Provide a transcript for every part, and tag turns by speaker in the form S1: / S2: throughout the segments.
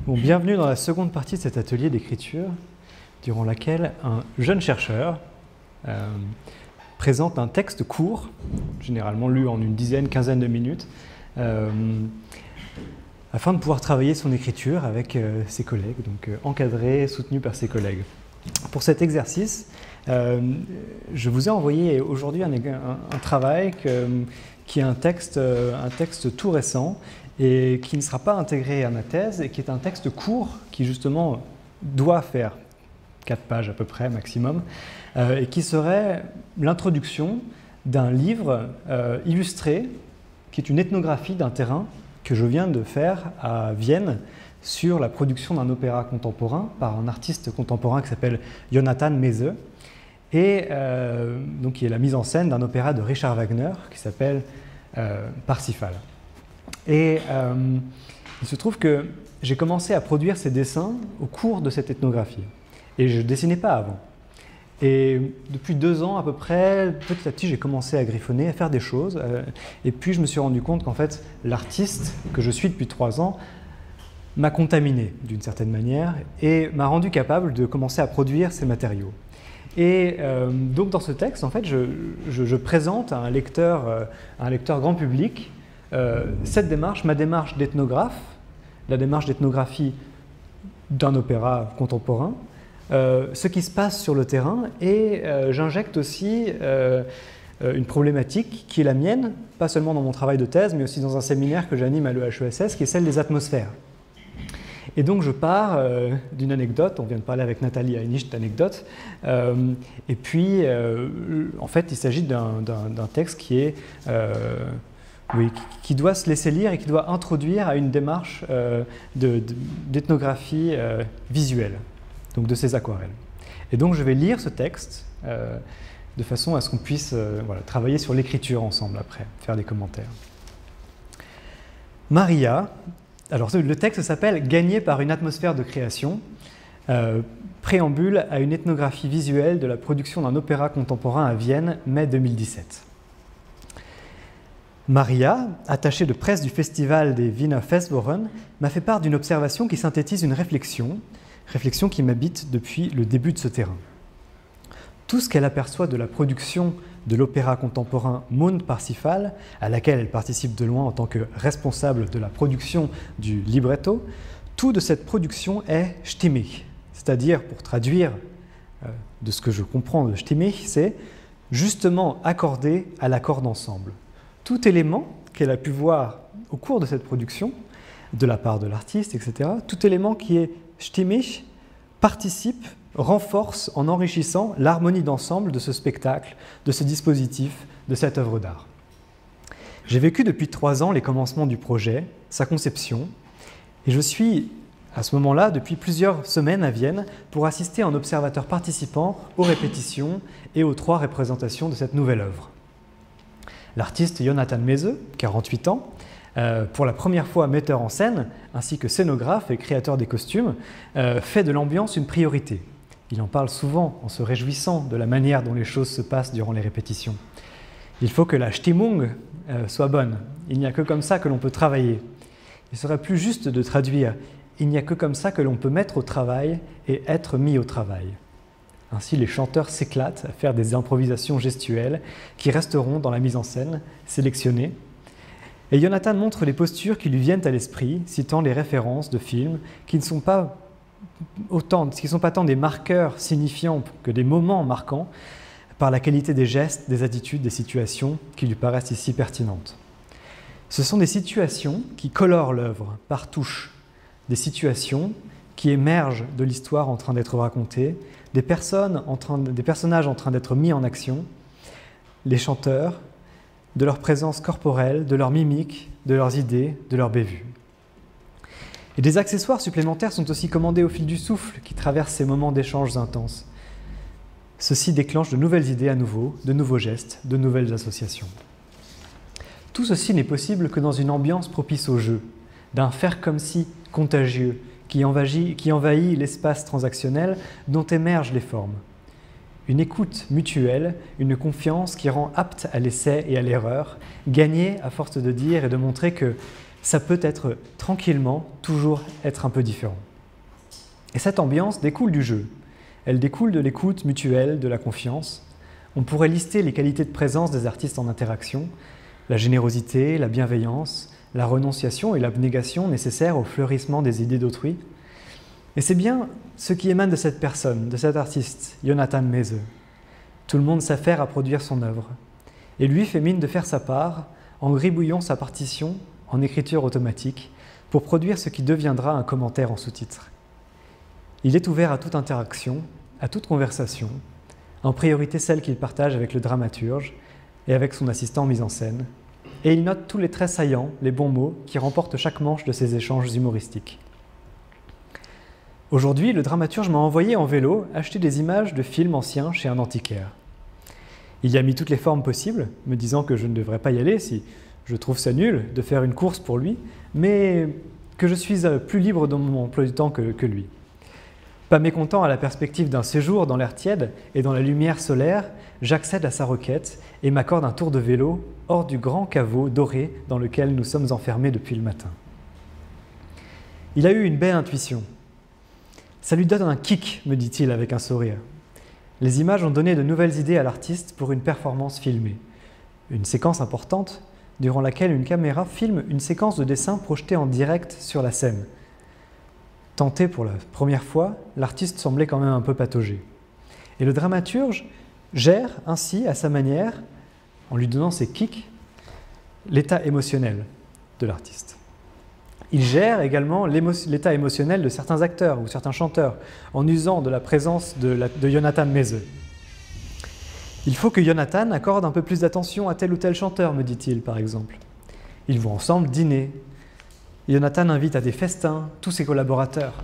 S1: Bon, bienvenue dans la seconde partie de cet atelier d'écriture, durant laquelle un jeune chercheur présente un texte court, généralement lu en une dizaine, quinzaine de minutes, afin de pouvoir travailler son écriture avec ses collègues, donc encadré et soutenu par ses collègues. Pour cet exercice, je vous ai envoyé aujourd'hui un travail qui est un texte tout récent, et qui ne sera pas intégré à ma thèse, et qui est un texte court qui justement doit faire 4 pages à peu près maximum, et qui serait l'introduction d'un livre illustré, qui est une ethnographie d'un terrain que je viens de faire à Vienne sur la production d'un opéra contemporain par un artiste contemporain qui s'appelle Jonathan Mese, et donc qui est la mise en scène d'un opéra de Richard Wagner qui s'appelle Parsifal. Et il se trouve que j'ai commencé à produire ces dessins au cours de cette ethnographie. Et je ne dessinais pas avant. Et depuis 2 ans à peu près, petit à petit, j'ai commencé à griffonner, à faire des choses. Et puis je me suis rendu compte qu'en fait, l'artiste que je suis depuis 3 ans m'a contaminé d'une certaine manière et m'a rendu capable de commencer à produire ces matériaux. Et donc dans ce texte, en fait, je présente à un lecteur grand public cette démarche, ma démarche d'ethnographe, la démarche d'ethnographie d'un opéra contemporain, ce qui se passe sur le terrain, et j'injecte aussi une problématique qui est la mienne, pas seulement dans mon travail de thèse, mais aussi dans un séminaire que j'anime à l'EHESS, qui est celle des atmosphères. Et donc je pars d'une anecdote, on vient de parler avec Nathalie Heinisch d'anecdote, et puis en fait il s'agit d'un texte qui est qui doit se laisser lire et qui doit introduire à une démarche d'ethnographie visuelle, donc de ces aquarelles. Et donc je vais lire ce texte de façon à ce qu'on puisse travailler sur l'écriture ensemble après, faire des commentaires. Maria, alors le texte s'appelle « Gagné par une atmosphère de création », préambule à une ethnographie visuelle de la production d'un opéra contemporain à Vienne, mai 2017. Maria, attachée de presse du festival des Wiener Festwochen, m'a fait part d'une observation qui synthétise une réflexion qui m'habite depuis le début de ce terrain. Tout ce qu'elle aperçoit de la production de l'opéra contemporain Mund Parsifal, à laquelle elle participe de loin en tant que responsable de la production du libretto, tout de cette production est stimmig, c'est-à-dire, pour traduire de ce que je comprends de stimmig, c'est justement accordé à l'accord d'ensemble. Tout élément qu'elle a pu voir au cours de cette production, de la part de l'artiste, etc., tout élément qui est stimmig participe, renforce en enrichissant l'harmonie d'ensemble de ce spectacle, de ce dispositif, de cette œuvre d'art. J'ai vécu depuis 3 ans les commencements du projet, sa conception, et je suis à ce moment-là depuis plusieurs semaines à Vienne pour assister en observateur participant aux répétitions et aux 3 représentations de cette nouvelle œuvre. L'artiste Jonathan Mese, 48 ans, pour la première fois metteur en scène, ainsi que scénographe et créateur des costumes, fait de l'ambiance une priorité. Il en parle souvent en se réjouissant de la manière dont les choses se passent durant les répétitions. Il faut que la Stimmung soit bonne. Il n'y a que comme ça que l'on peut travailler. Il serait plus juste de traduire « il n'y a que comme ça que l'on peut mettre au travail et être mis au travail ». Ainsi, les chanteurs s'éclatent à faire des improvisations gestuelles qui resteront dans la mise en scène, sélectionnées. Et Jonathan montre les postures qui lui viennent à l'esprit, citant les références de films qui ne sont pas tant des marqueurs signifiants que des moments marquants par la qualité des gestes, des attitudes, des situations qui lui paraissent ici pertinentes. Ce sont des situations qui colorent l'œuvre par touche, des situations qui émergent de l'histoire en train d'être racontée, des personnages en train d'être mis en action, les chanteurs, de leur présence corporelle, de leur mimique, de leurs idées, de leur bévue. Et des accessoires supplémentaires sont aussi commandés au fil du souffle qui traversent ces moments d'échanges intenses. Ceci déclenche de nouvelles idées à nouveau, de nouveaux gestes, de nouvelles associations. Tout ceci n'est possible que dans une ambiance propice au jeu, d'un faire comme si contagieux, qui envahit l'espace transactionnel dont émergent les formes. Une écoute mutuelle, une confiance qui rend apte à l'essai et à l'erreur, gagnée à force de dire et de montrer que ça peut être tranquillement, toujours être un peu différent. Et cette ambiance découle du jeu. Elle découle de l'écoute mutuelle, de la confiance. On pourrait lister les qualités de présence des artistes en interaction, la générosité, la bienveillance, la renonciation et l'abnégation nécessaires au fleurissement des idées d'autrui. Et c'est bien ce qui émane de cette personne, de cet artiste, Jonathan Mese. Tout le monde s'affaire à produire son œuvre. Et lui fait mine de faire sa part en gribouillant sa partition en écriture automatique pour produire ce qui deviendra un commentaire en sous-titre. Il est ouvert à toute interaction, à toute conversation, en priorité celle qu'il partage avec le dramaturge et avec son assistant mise en scène, et il note tous les traits saillants, les bons mots qui remportent chaque manche de ces échanges humoristiques. Aujourd'hui, le dramaturge m'a envoyé en vélo acheter des images de films anciens chez un antiquaire. Il y a mis toutes les formes possibles, me disant que je ne devrais pas y aller si je trouve ça nul de faire une course pour lui, mais que je suis plus libre dans mon emploi du temps que lui. Pas mécontent à la perspective d'un séjour dans l'air tiède et dans la lumière solaire, j'accède à sa requête et m'accorde un tour de vélo hors du grand caveau doré dans lequel nous sommes enfermés depuis le matin. Il a eu une belle intuition. Ça lui donne un kick, me dit-il avec un sourire. Les images ont donné de nouvelles idées à l'artiste pour une performance filmée. Une séquence importante durant laquelle une caméra filme une séquence de dessin projetée en direct sur la scène. Tenté pour la première fois, l'artiste semblait quand même un peu pataugé. Et le dramaturge gère ainsi, à sa manière, en lui donnant ses kicks, l'état émotionnel de l'artiste. Il gère également l'état émotionnel de certains acteurs ou certains chanteurs, en usant de la présence de Jonathan Mese. Il faut que Jonathan accorde un peu plus d'attention à tel ou tel chanteur, me dit-il par exemple. Ils vont ensemble dîner. Jonathan invite à des festins tous ses collaborateurs.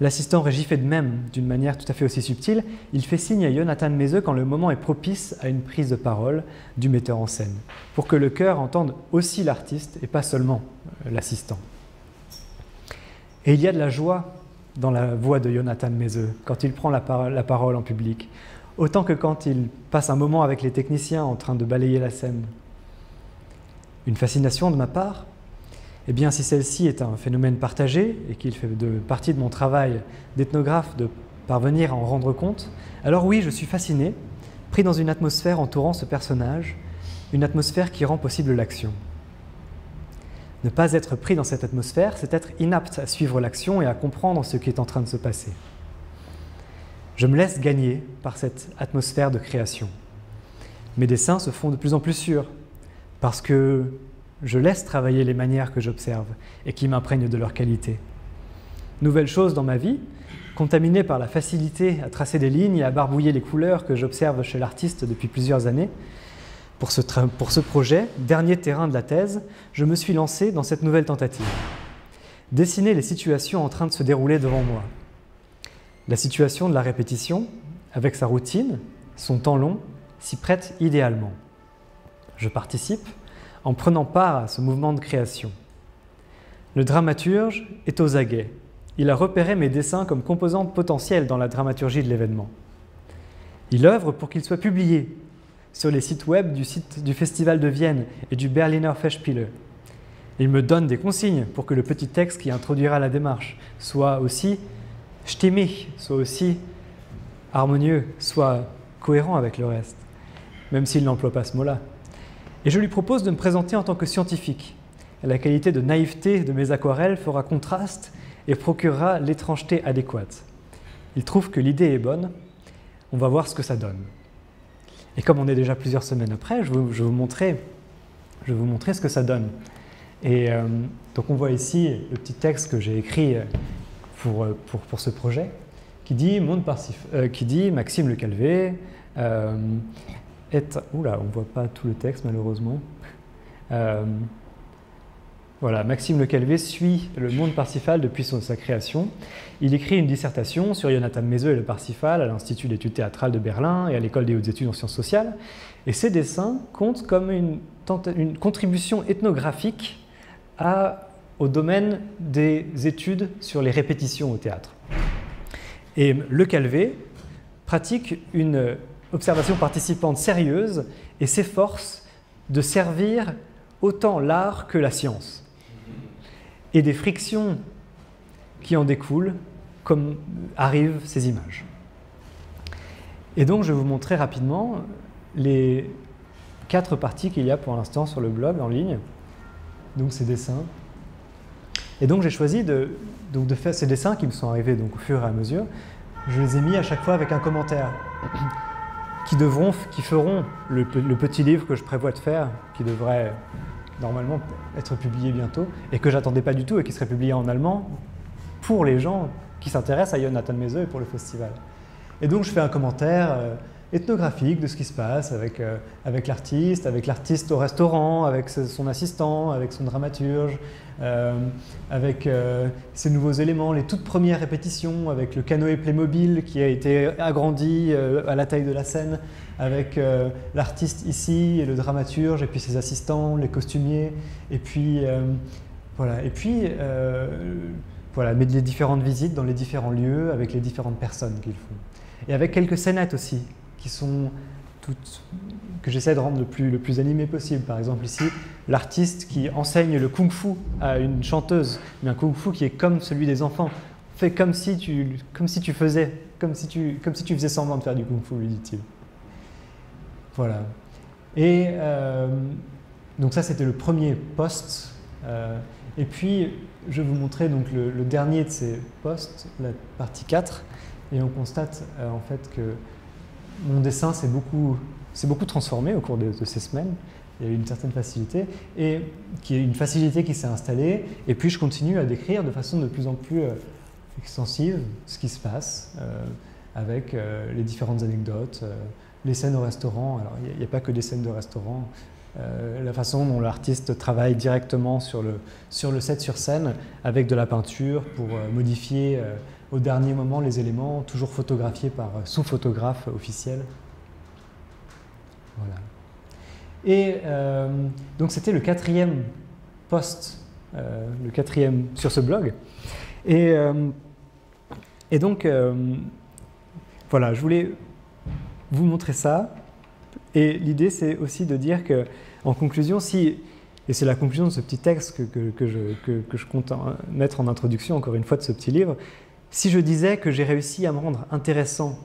S1: L'assistant Régis fait de même, d'une manière tout à fait aussi subtile. Il fait signe à Jonathan Mese quand le moment est propice à une prise de parole du metteur en scène, pour que le chœur entende aussi l'artiste et pas seulement l'assistant. Et il y a de la joie dans la voix de Jonathan Mese quand il prend la parole en public, autant que quand il passe un moment avec les techniciens en train de balayer la scène. Une fascination de ma part? Eh bien, si celle-ci est un phénomène partagé et qu'il fait partie de mon travail d'ethnographe de parvenir à en rendre compte, alors oui, je suis fasciné, pris dans une atmosphère entourant ce personnage, une atmosphère qui rend possible l'action. Ne pas être pris dans cette atmosphère, c'est être inapte à suivre l'action et à comprendre ce qui est en train de se passer. Je me laisse gagner par cette atmosphère de création. Mes dessins se font de plus en plus sûrs, parce que je laisse travailler les manières que j'observe et qui m'imprègnent de leur qualité. Nouvelle chose dans ma vie, contaminée par la facilité à tracer des lignes et à barbouiller les couleurs que j'observe chez l'artiste depuis plusieurs années, pour ce projet, dernier terrain de la thèse, je me suis lancé dans cette nouvelle tentative. Dessiner les situations en train de se dérouler devant moi. La situation de la répétition, avec sa routine, son temps long, s'y prête idéalement. Je participe en prenant part à ce mouvement de création. Le dramaturge est aux aguets. Il a repéré mes dessins comme composante potentielle dans la dramaturgie de l'événement. Il œuvre pour qu'ils soient publiés sur les sites web du Festival de Vienne et du Berliner Festspiele. Il me donne des consignes pour que le petit texte qui introduira la démarche soit aussi stimmig, soit aussi harmonieux, soit cohérent avec le reste, même s'il n'emploie pas ce mot-là. Et je lui propose de me présenter en tant que scientifique. La qualité de naïveté de mes aquarelles fera contraste et procurera l'étrangeté adéquate. Il trouve que l'idée est bonne, on va voir ce que ça donne. Et comme on est déjà plusieurs semaines après, je vais vous montrer ce que ça donne. Et donc on voit ici le petit texte que j'ai écrit pour ce projet, qui dit Maxime Le Calvé Oula, on ne voit pas tout le texte malheureusement. Voilà, Maxime Le Calvé suit le monde Parsifal depuis sa création. Il écrit une dissertation sur Jonathan Mese et le Parsifal à l'Institut d'études théâtrales de Berlin et à l'École des hautes études en sciences sociales. Et ses dessins comptent comme une contribution ethnographique au domaine des études sur les répétitions au théâtre. Et Le Calvé pratique une observation participante sérieuse et s'efforce de servir autant l'art que la science. et des frictions qui en découlent, comme arrivent ces images. Et donc, je vais vous montrer rapidement les 4 parties qu'il y a pour l'instant sur le blog en ligne, donc ces dessins. Et donc, j'ai choisi de faire ces dessins qui me sont arrivés donc, au fur et à mesure. Je les ai mis à chaque fois avec un commentaire qui feront le petit livre que je prévois de faire, qui devrait normalement être publié bientôt, et que j'attendais pas du tout, et qui serait publié en allemand pour les gens qui s'intéressent à Jonathan Mese et pour le festival. Et donc je fais un commentaire ethnographique de ce qui se passe avec l'artiste au restaurant, avec son assistant, avec son dramaturge, avec ces nouveaux éléments, les toutes premières répétitions, avec le canoë Playmobil qui a été agrandi à la taille de la scène, avec l'artiste ici, et le dramaturge, et puis ses assistants, les costumiers, et puis voilà, voilà, mais les différentes visites dans les différents lieux, avec les différentes personnes qu'ils font. Et avec quelques scénettes aussi, qui sont toutes, que j'essaie de rendre le plus animé possible. Par exemple ici, l'artiste qui enseigne le kung-fu à une chanteuse, mais un kung-fu qui est comme celui des enfants. Fais comme si tu faisais semblant de faire du kung-fu, lui dit-il. Voilà. Et donc ça, c'était le premier post. Et puis, je vais vous montrer donc le dernier de ces posts, la partie 4, et on constate en fait que mon dessin s'est beaucoup transformé au cours de ces semaines. Il y a eu une certaine facilité, et une facilité qui s'est installée, et puis je continue à décrire de façon de plus en plus extensive ce qui se passe, avec les différentes anecdotes, les scènes au restaurant. Alors il n'y a pas que des scènes de restaurant, la façon dont l'artiste travaille directement sur le set sur scène avec de la peinture pour modifier au dernier moment les éléments, toujours photographiés par sous-photographe officiel. Voilà. Et donc c'était le 4e post, le 4e sur ce blog. Et donc voilà, je voulais vous montrer ça. Et l'idée, c'est aussi de dire que, en conclusion, et c'est la conclusion de ce petit texte que je compte mettre en introduction, encore une fois, de ce petit livre, si je disais que j'ai réussi à me rendre intéressant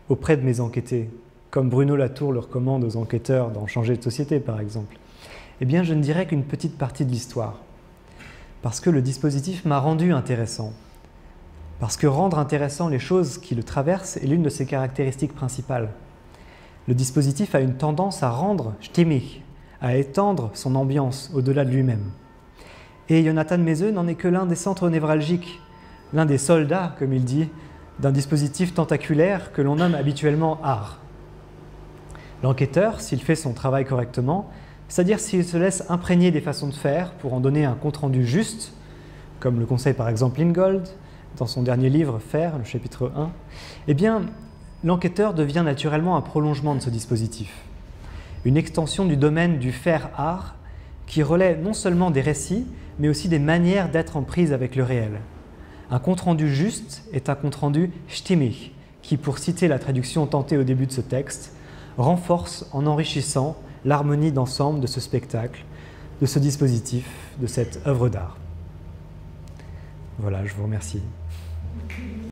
S1: auprès de mes enquêtés, comme Bruno Latour le recommande aux enquêteurs dans Changer de société, par exemple, eh bien, je ne dirais qu'une petite partie de l'histoire. Parce que le dispositif m'a rendu intéressant. Parce que rendre intéressant les choses qui le traversent est l'une de ses caractéristiques principales. Le dispositif a une tendance à rendre stimmig, à étendre son ambiance au-delà de lui-même. Et Jonathan Mese n'en est que l'un des centres névralgiques, l'un des soldats, comme il dit, d'un dispositif tentaculaire que l'on nomme habituellement art. L'enquêteur, s'il fait son travail correctement, c'est-à-dire s'il se laisse imprégner des façons de faire pour en donner un compte-rendu juste, comme le conseille par exemple Ingold dans son dernier livre « Faire », le chapitre 1, eh bien, l'enquêteur devient naturellement un prolongement de ce dispositif, une extension du domaine du faire-art qui relaie non seulement des récits, mais aussi des manières d'être en prise avec le réel. Un compte-rendu juste est un compte-rendu stimmig, qui, pour citer la traduction tentée au début de ce texte, renforce en enrichissant l'harmonie d'ensemble de ce spectacle, de ce dispositif, de cette œuvre d'art. Voilà, je vous remercie.